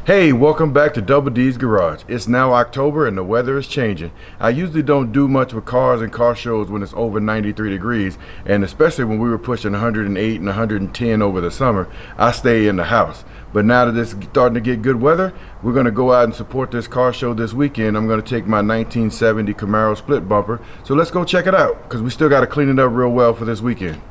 Hey, welcome back to Double D's Garage. It's now October and the weather is changing. I usually don't do much with cars and car shows when it's over 93 degrees, and especially when we were pushing 108 and 110 over the summer, I stay in the house. But now that it's starting to get good weather, we're going to go out and support this car show this weekend. I'm going to take my 1970 Camaro split bumper. So let's go check it out, because we still got to clean it up real well for this weekend.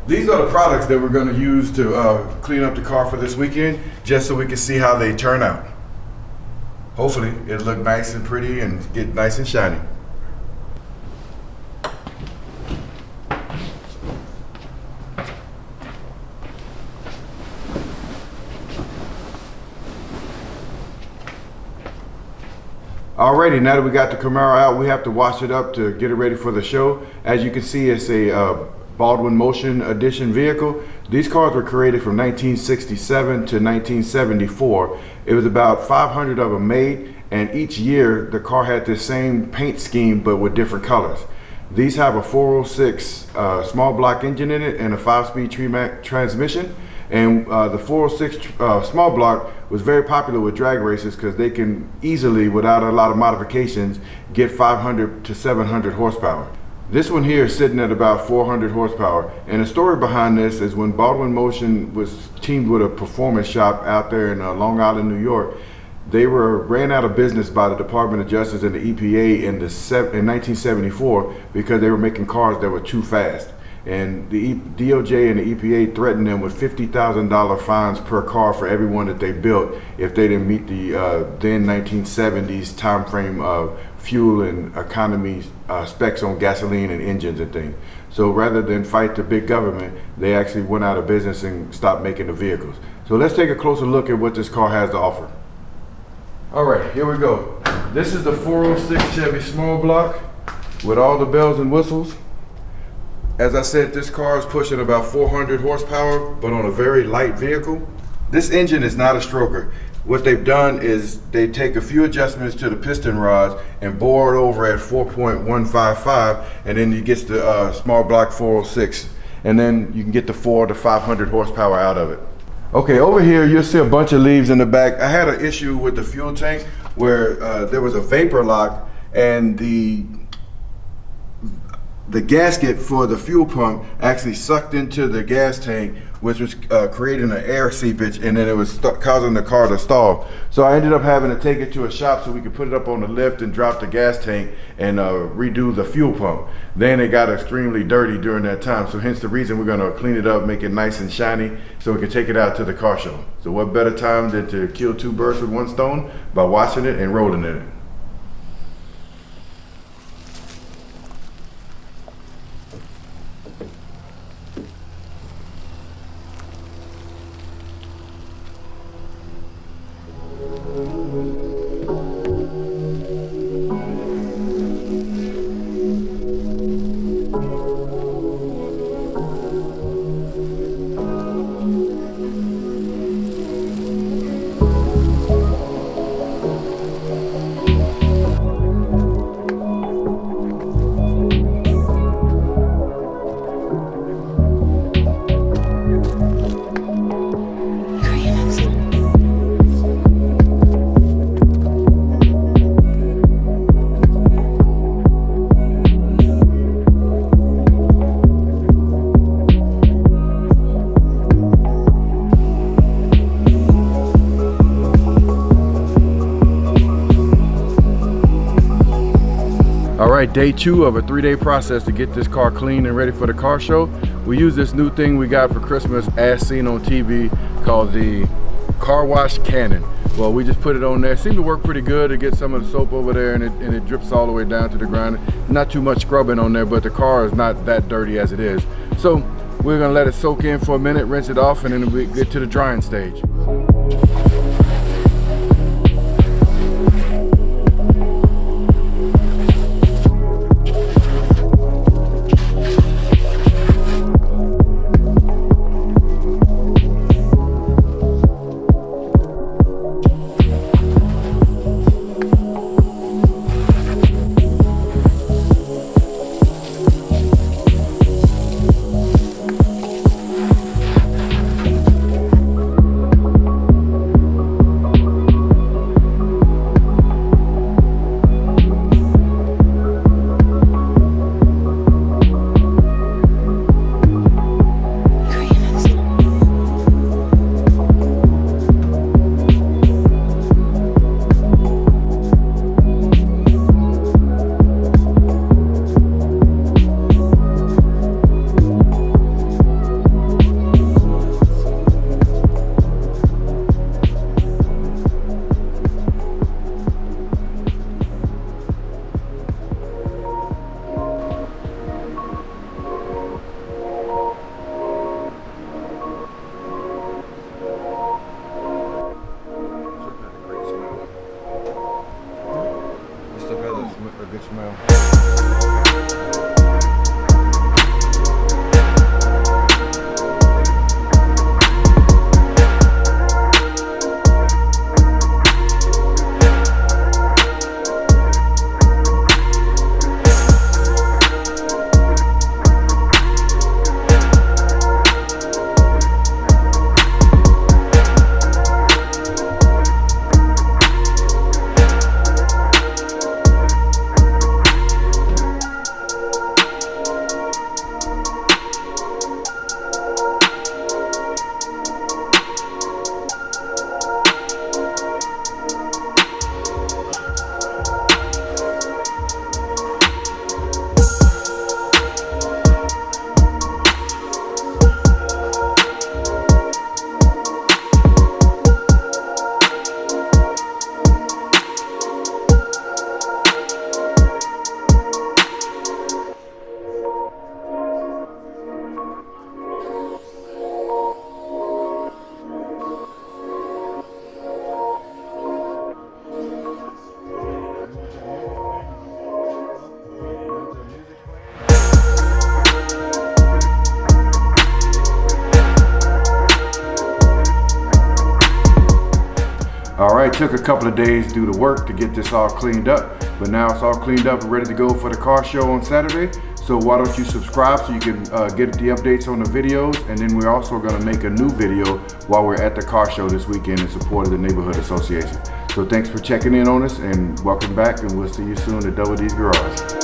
These are the products that we're going to use to clean up the car for this weekend, just so we can see how they turn out. Hopefully it'll look nice and pretty and get nice and shiny. Alrighty, now that we got the Camaro out, we have to wash it up to get it ready for the show. As you can see, it's a Baldwin Motion Edition vehicle. These cars were created from 1967 to 1974. It was about 500 of them made, and each year the car had the same paint scheme but with different colors. These have a 406 small block engine in it and a 5-speed transmission. And the 406 small block was very popular with drag races because they can easily, without a lot of modifications, get 500 to 700 horsepower. This one here is sitting at about 400 horsepower, and the story behind this is when Baldwin Motion was teamed with a performance shop out there in Long Island, New York. They were ran out of business by the Department of Justice and the EPA in 1974 because they were making cars that were too fast. And the DOJ and the EPA threatened them with $50,000 fines per car for every one that they built if they didn't meet the then 1970s time frame of fuel and economy specs on gasoline and engines and things. So rather than fight the big government, they actually went out of business and stopped making the vehicles. So let's take a closer look at what this car has to offer. All right, here we go. This is the 406 Chevy small block with all the bells and whistles. As I said, this car is pushing about 400 horsepower, but on a very light vehicle. This engine is not a stroker. What they've done is they take a few adjustments to the piston rods and bore it over at 4.155, and then you get the small block 406, and then you can get the 400 to 500 horsepower out of it. Okay, over here you'll see a bunch of leaves in the back. I had an issue with the fuel tank where there was a vapor lock, and the gasket for the fuel pump actually sucked into the gas tank, which was creating an air seepage, and then it was causing the car to stall. So I ended up having to take it to a shop so we could put it up on the lift and drop the gas tank and redo the fuel pump. Then it got extremely dirty during that time, so hence the reason we're going to clean it up, make it nice and shiny so we can take it out to the car show. So what better time than to kill two birds with one stone by washing it and rolling in it. All right, day 2 of a 3-day process to get this car clean and ready for the car show. We use this new thing we got for Christmas as seen on TV called the car wash cannon. Well, we just put it on there. It seemed to work pretty good to get some of the soap over there, and it drips all the way down to the ground. Not too much scrubbing on there, but the car is not that dirty as it is. So we're gonna let it soak in for a minute, rinse it off, and then we get to the drying stage. good smell. All right, took a couple of days to do the work to get this all cleaned up, but now it's all cleaned up and ready to go for the car show on Saturday. So why don't you subscribe so you can get the updates on the videos, and then we're also going to make a new video while we're at the car show this weekend in support of the Neighborhood Association. So thanks for checking in on us, and welcome back, and we'll see you soon at DBL-D's Garage.